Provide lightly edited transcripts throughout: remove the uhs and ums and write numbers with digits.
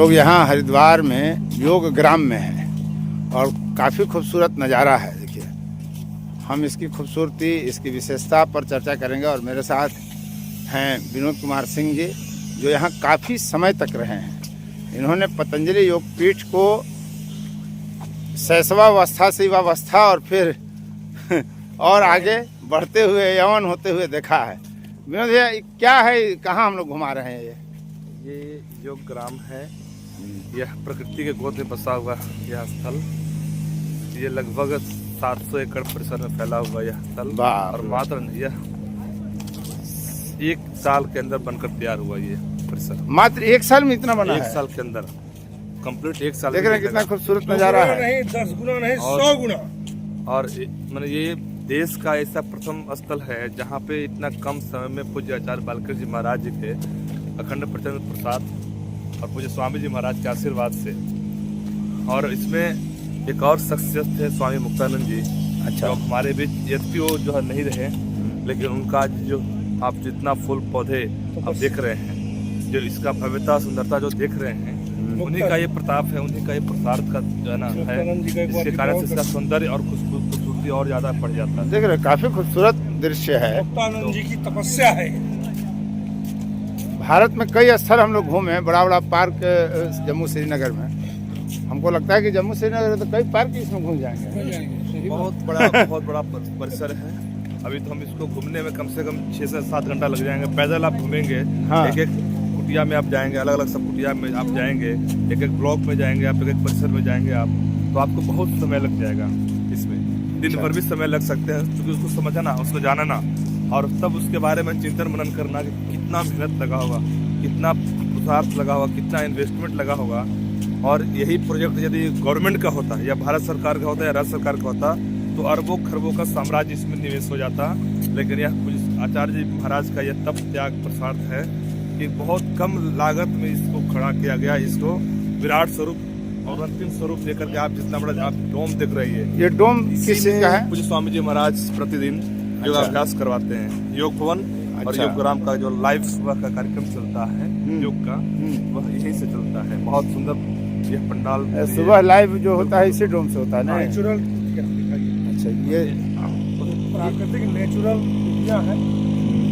लोग यहाँ हरिद्वार में योग ग्राम में हैं और काफ़ी खूबसूरत नज़ारा है। देखिए, हम इसकी खूबसूरती, इसकी विशेषता पर चर्चा करेंगे और मेरे साथ हैं विनोद कुमार सिंह जी, जो यहाँ काफ़ी समय तक रहे हैं। इन्होंने पतंजलि योग पीठ को शैशवावस्था से युवावस्था और फिर और आगे बढ़ते हुए यौवन होते हुए देखा है। विनोद भैया, क्या है, कहाँ हम लोग घुमा रहे हैं? ये योग ग्राम है। यह प्रकृति के गोद में बसा हुआ यह स्थल। ये लगभग 700 एकड़ परिसर में फैला हुआ यह स्थल और मात्र यह 1 साल के अंदर बनकर तैयार हुआ ये परिसर। मात्र 1 साल में इतना बना? 1 साल के अंदर कंप्लीट 1 साल। देख रहे हैं कितना खूबसूरत नजारा है। नहीं 10 गुना नहीं 100 गुना। और मैंने ये देश का ऐसा प्रथम स्थल है जहाँ पे इतना कम समय में पूज्य आचार्य बालकृष्ण जी महाराज जी के अखंड प्रचंड प्रसाद और पूज्य स्वामी जी महाराज के आशीर्वाद से। और इसमें एक और शख्सियत थे स्वामी मुक्तानंद जी। अच्छा। जो हमारे बीच यद्यपि वो जो है नहीं रहे, लेकिन उनका जो आप जितना फूल पौधे आप देख रहे हैं, जो इसका भव्यता सुंदरता जो देख रहे हैं, उन्हीं का ये प्रताप है, उन्हीं का ये प्रसाद का जो है ना है। इसके कारण से इसका सौंदर्य और खूबसूरती और ज्यादा बढ़ जाता है। देख रहे, काफी खूबसूरत दृश्य है। मुक्तानंद जी की तपस्या है। भारत में कई स्थल हम लोग घूमे हैं, बड़ा बड़ा पार्क जम्मू श्रीनगर में। हमको लगता है कि जम्मू श्रीनगर तो कई पार्क इसमें घूम जाएंगे। बहुत बड़ा परिसर है। अभी तो हम इसको घूमने में कम से कम 6 से 7 घंटा लग जाएंगे। पैदल आप घूमेंगे। हाँ। एक कुटिया में आप जाएंगे, अलग अलग सब कुटिया में आप जाएंगे, एक ब्लॉक में जाएंगे, आप एक परिसर में जाएंगे आप, तो आपको बहुत समय लग जाएगा। इसमें दिन भर भी समय लग सकते हैं, क्योंकि उसको समझना, उसको जानना और तब उसके बारे में चिंतन मनन करना कि कितना मेहनत लगा होगा, कितना पुरुषार्थ लगा होगा, कितना इन्वेस्टमेंट लगा होगा। और यही प्रोजेक्ट यदि गवर्नमेंट का होता या भारत सरकार का होता या राज्य सरकार का होता तो अरबों खरबों का साम्राज्य इसमें निवेश हो जाता। लेकिन यह आचार्य जी महाराज का यह तप त्याग प्रसाद है कि बहुत कम लागत में इसको खड़ा किया गया। इसको विराट स्वरूप और अंतिम स्वरूप देकर के आप जितना बड़ा आप डोम देख रही है, ये डोम किस चीज का है? पूज्य स्वामी जी महाराज प्रतिदिन योगाभ्यास करवाते हैं। योग भवन और योग ग्राम का जो लाइव सुबह का कार्यक्रम चलता है योग का, वह यहीं से चलता है। बहुत सुंदर यह पंडाल सुबह लाइव जो होता है इसी डोम से होता है ना? नेचुरल। अच्छा, ये प्राकृतिक नेचुरल है।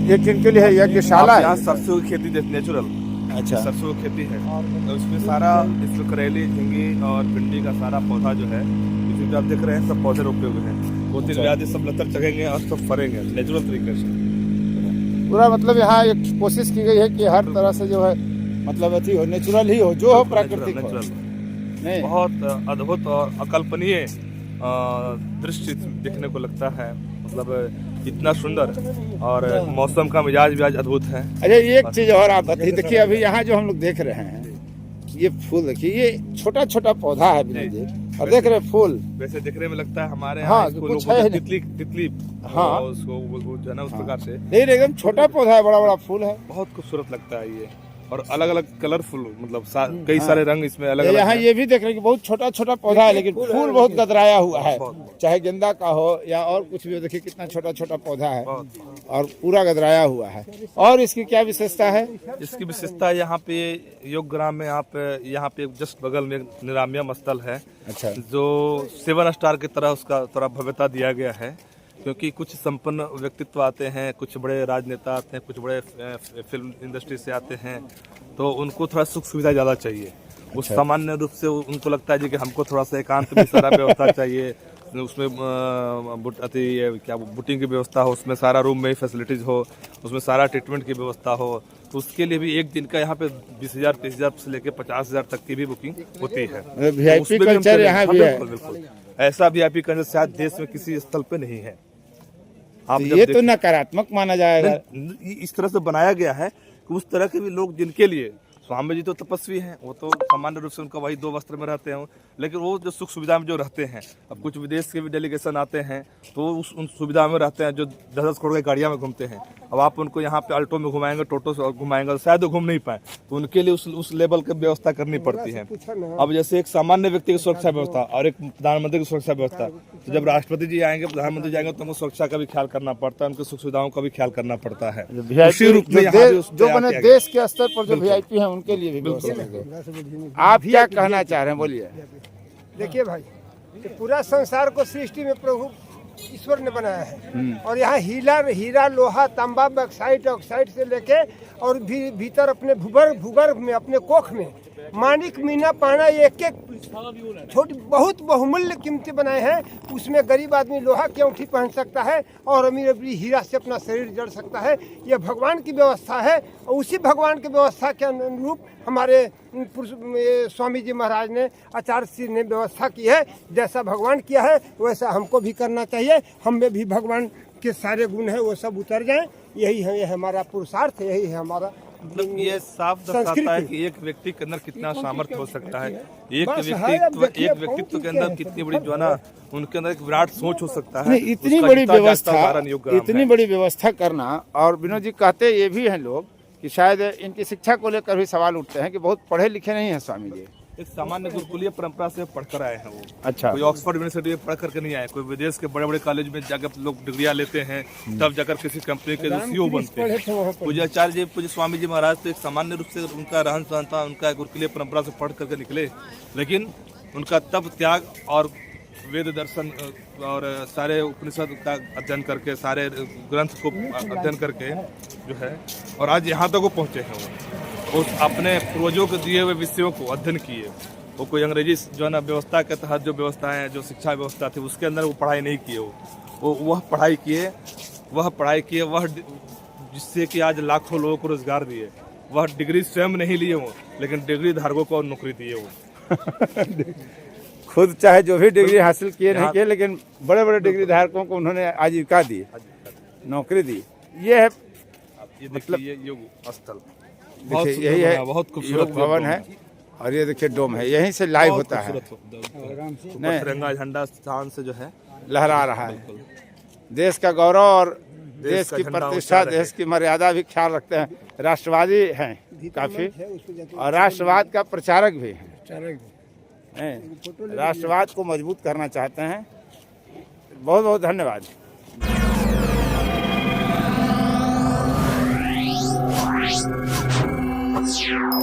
ये किनके लिए है? यज्ञशाला है? यहाँ सरसों की खेती नेचुरल। अच्छा, सरसों की खेती है। तो इसमें सारा इसमें करेली, झींगी और भिंडी का सारा पौधा जो है, इसमें आप देख रहे हैं सब पौधे रोपे हुए हैं। 2-3 ब्याज सब लतर चढ़ेंगे और सब फरेंगे नेचुरल तरीके से। पूरा मतलब यहाँ एक कोशिश की गई है कि हर तरह से जो है मतलब अति हो, नेचुरल ही हो, जो हो प्राकृतिक हो। नहीं, बहुत अद्भुत और अकल्पनीय दृश्य दिखने को लगता है। मतलब इतना सुंदर और मौसम का मिजाज भी आज अद्भुत है। अच्छा, एक चीज और आप देखिए, अभी यहाँ जो हम लोग देख रहे हैं ये फूल, देखिए ये छोटा छोटा पौधा है विनोद जी, और देख रहे फूल वैसे देखने में लगता है हमारे हाँ, यहाँ कुछ है तितली हाँ, उसको जो है ना उस प्रकार से नहीं, एकदम छोटा पौधा है, बड़ा बड़ा फूल है। बहुत खूबसूरत लगता है ये, और अलग अलग कलरफुल, मतलब कई सारे रंग इसमें अलग अलग। यहाँ ये भी देख रहे हैं कि बहुत छोटा छोटा पौधा है, लेकिन फूल बहुत गदराया हुआ है, चाहे गेंदा का हो या और कुछ भी हो। देखिए कितना छोटा छोटा पौधा है और पूरा गदराया हुआ है। और इसकी क्या विशेषता है? इसकी विशेषता यहाँ पे योग ग्राम में आप यहाँ पे जस्ट बगल में निराम्यम स्थल है। अच्छा। जो 7 स्टार की तरह उसका थोड़ा भव्यता दिया गया है, क्योंकि कुछ संपन्न व्यक्तित्व आते हैं, कुछ बड़े राजनेता आते हैं, कुछ बड़े फिल्म इंडस्ट्री से आते हैं, तो उनको थोड़ा सुख सुविधा ज़्यादा चाहिए। उस सामान्य रूप से उनको लगता है जी कि हमको थोड़ा सा एकांत में सारा व्यवस्था चाहिए, उसमें क्या बुटिंग की व्यवस्था हो, उसमें सारा रूम में फैसिलिटीज हो, उसमें सारा ट्रीटमेंट की व्यवस्था हो। तो उसके लिए भी एक दिन का यहाँ पे 20,000 30,000 से लेकर 50,000 तक की भी बुकिंग होती है। VIP कल्चर यहाँ भी है। बिल्कुल ऐसा VIP कल्चर शायद देश में किसी स्थल पे नहीं है। आप ये तो नकारात्मक माना जाएगा। इस तरह से बनाया गया है कि उस तरह के भी लोग जिनके लिए स्वामी जी तो तपस्वी हैं, वो तो सामान्य रूप से उनका वही 2 वस्त्र में रहते हैं, लेकिन वो जो सुख सुविधा में जो रहते हैं, अब कुछ विदेश के भी डेलीगेशन आते हैं तो उन सुविधा में रहते हैं, जो 10-10 करोड़ की गाड़ियाँ में घूमते हैं। अब आप उनको यहाँ पे अल्टो में घुमाएंगे, टोटो से घुमाएंगे, तो शायद वो घूम नहीं पाए, तो उनके लिए उस लेवल की व्यवस्था करनी पड़ती है। अब जैसे एक सामान्य व्यक्ति की सुरक्षा व्यवस्था और एक प्रधानमंत्री की सुरक्षा व्यवस्था, तो जब राष्ट्रपति जी आएंगे, प्रधानमंत्री जाएंगे, तो उनको सुरक्षा का भी ख्याल करना पड़ता है, उनकी सुख सुविधाओं का भी ख्याल करना पड़ता है। उसी रूप में यहाँ भी उस जो तैयार बने किया गया। देश के स्तर पर जो वीआईपी हैं उनके लिए भी व्यवस्था की गई। आप क्या कहना चाह रहे हैं, बोलिए। देखिए भाई, ये पूरा संसार को सृष्टि में प्रभु ईश्वर ने बनाया है, और यहाँ हीरा, लोहा, तांबा, बॉक्साइट, ऑक्साइड से लेके और भी भीतर अपने भूगर्भ में, अपने कोख में माणिक, मीना, पाना, एक छोटी बहुत बहुमूल्य कीमती बनाए हैं। उसमें गरीब आदमी लोहा की अंगूठी पहन सकता है और अमीर आदमी हीरा से अपना शरीर जड़ सकता है। यह भगवान की व्यवस्था है, और उसी भगवान की व्यवस्था के अनुरूप हमारे स्वामी जी महाराज ने, आचार्य श्री ने व्यवस्था की है। जैसा भगवान किया है वैसा हमको भी करना चाहिए। हम में भी भगवान के सारे गुण हैं, वो सब उतर जाएं। यही है, यह हमारा पुरुषार्थ है, यही है हमारा। मतलब ये साफ दर्शाता है कि एक व्यक्ति के अंदर कितना सामर्थ्य हो सकता है, एक व्यक्तित्व के अंदर कितनी बड़ी जो है ना, उनके अंदर एक विराट सोच हो सकता है। इतनी बड़ी व्यवस्था करना। और विनोद जी कहते ये भी हैं लोग कि शायद इनकी शिक्षा को लेकर भी सवाल उठते हैं कि बहुत पढ़े लिखे नहीं हैं स्वामी जी। एक सामान्य गुरुकुलीय परंपरा से पढ़कर आए हैं वो। अच्छा। कोई ऑक्सफोर्ड यूनिवर्सिटी में पढ़ करके नहीं आए, कोई विदेश के बड़े बड़े कॉलेज में जाकर लोग डिग्रियां लेते हैं, तब जाकर किसी कंपनी के सीईओ बनते हैं। पूज्य आचार्य जी, पूज्य स्वामी जी महाराज तो एक सामान्य रूप से उनका रहन सहन था, उनका गुरुकुलीय परंपरा से पढ़ करके निकले, लेकिन उनका तब त्याग और वेद दर्शन और सारे उपनिषद का अध्ययन करके, सारे ग्रंथ को अध्ययन करके जो है, और आज यहाँ तक वो पहुँचे हैं। वो उस अपने पूर्वजों के दिए हुए विषयों को अध्ययन किए। वो कोई अंग्रेजी जो है ना व्यवस्था के तहत जो व्यवस्थाएं, जो शिक्षा व्यवस्था थी, उसके अंदर वो पढ़ाई नहीं किए। वह पढ़ाई किए, वह जिससे कि आज लाखों लोगों को रोजगार दिए। वह डिग्री स्वयं नहीं लिए वो, लेकिन डिग्री धारकों को नौकरी दिए वो। खुद चाहे जो भी डिग्री हासिल किए नहीं किए, लेकिन बड़े बड़े डिग्री धारकों को उन्होंने आजीविका दी, नौकरी दी। ये है, ये देखिए, ये योग स्थल, देखिए यही है, बहुत खूबसूरत भवन है। और ये देखिए डोम है, यहीं से लाइव होता है, तिरंगा झंडा स्थान से जो है लहरा रहा है। देश का गौरव और देश की प्रतिष्ठा, देश की मर्यादा भी ख्याल रखते हैं। राष्ट्रवादी हैं काफी, और राष्ट्रवाद का प्रचारक भी हैं, राष्ट्रवाद को मजबूत करना चाहते हैं। बहुत बहुत धन्यवाद। Yeah.